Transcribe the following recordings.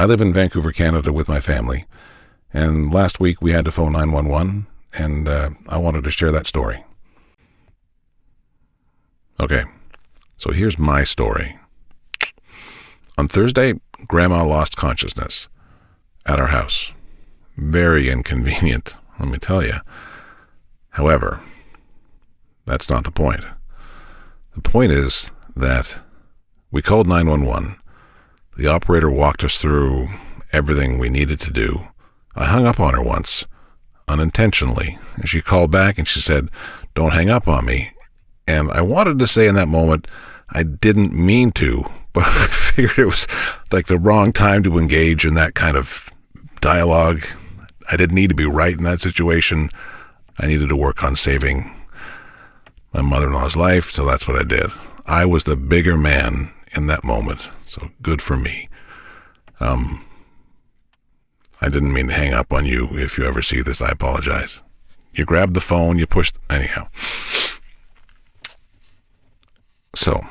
I live in Vancouver, Canada with my family, and last week we had to phone 911, and I wanted to share that story. Okay, so here's my story. On Thursday, Grandma lost consciousness at our house. Very inconvenient, let me tell you. However, that's not the point. The point is that we called 911. The operator walked us through everything we needed to do. I hung up on her once, unintentionally, and she called back and she said, "Don't hang up on me." And I wanted to say in that moment, I didn't mean to, but I figured it was like the wrong time to engage in that kind of dialogue. I didn't need to be right in that situation. I needed to work on saving my mother-in-law's life, so that's what I did. I was the bigger man in that moment, so good for me. I didn't mean to hang up on you. If you ever see this, I apologize. You grabbed the phone, you pushed, anyhow. So,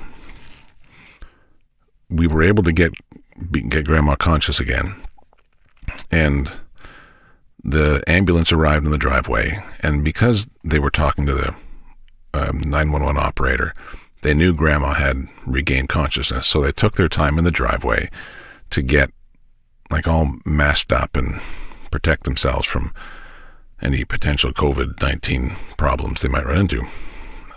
we were able to get Grandma conscious again, and the ambulance arrived in the driveway, and because they were talking to the 911 operator, they knew Grandma had regained consciousness, so they took their time in the driveway to get all masked up and protect themselves from any potential COVID-19 problems they might run into.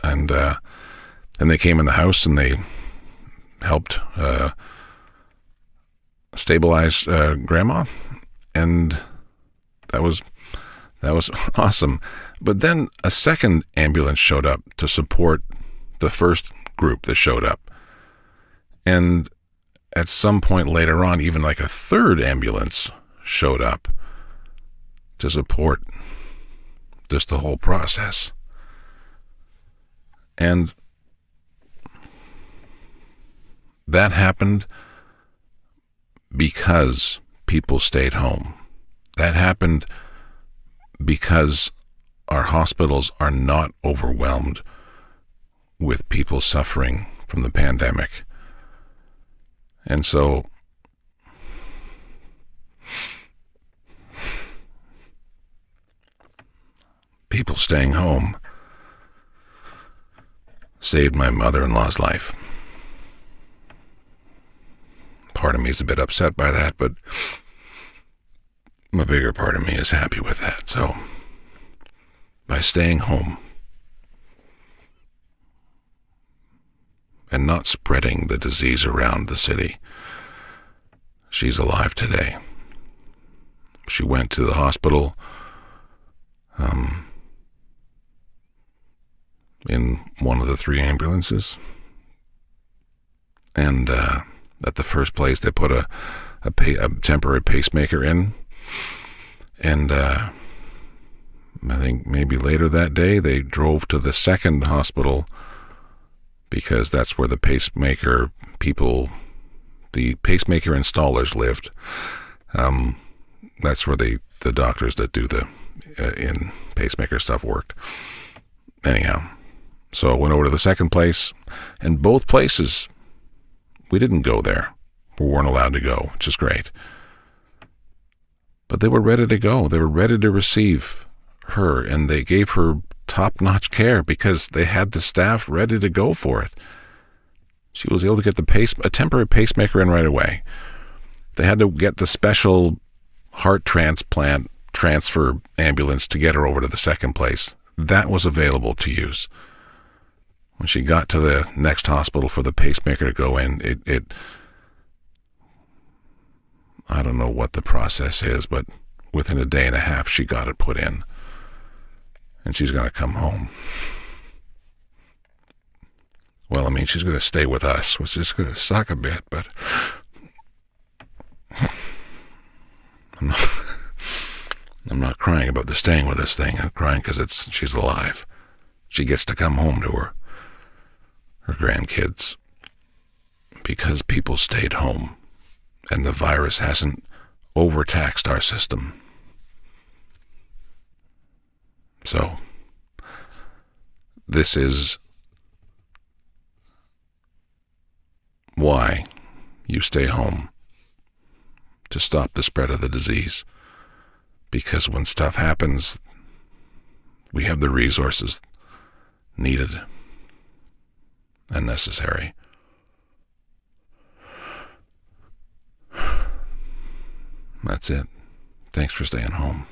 And then they came in the house and they helped stabilize Grandma, and that was awesome. But then a second ambulance showed up to support the first group that showed up. And at some point later on, even a third ambulance showed up to support just the whole process. And that happened because people stayed home. That happened because our hospitals are not overwhelmed with people suffering from the pandemic. And so people staying home saved my mother-in-law's life. Part of me is a bit upset by that, but a bigger part of me is happy with that. So, by staying home and not spreading the disease around the city, she's alive today. She went to the hospital in one of the 3 ambulances, and at the first place they put a temporary pacemaker in, and I think maybe later that day they drove to the second hospital because that's where the pacemaker installers lived. That's where the doctors that do the in pacemaker stuff worked. Anyhow, so I went over to the second place, and both places, we didn't go there. We weren't allowed to go, which is great. But they were ready to go. They were ready to receive her, and they gave her top-notch care because they had the staff ready to go for it. She was able to get a temporary pacemaker in right away. They had to get the special heart transplant transfer ambulance to get her over to the second place. That was available to use. When she got to the next hospital for the pacemaker to go in, it I don't know what the process is, but within a day and a half, she got it put in. And she's going to come home. Well, she's going to stay with us, which is going to suck a bit, but I'm not crying about the staying with us thing. I'm crying because she's alive. She gets to come home to her grandkids because people stayed home and the virus hasn't overtaxed our system. So, this is why you stay home, to stop the spread of the disease. Because when stuff happens, we have the resources needed and necessary. That's it. Thanks for staying home.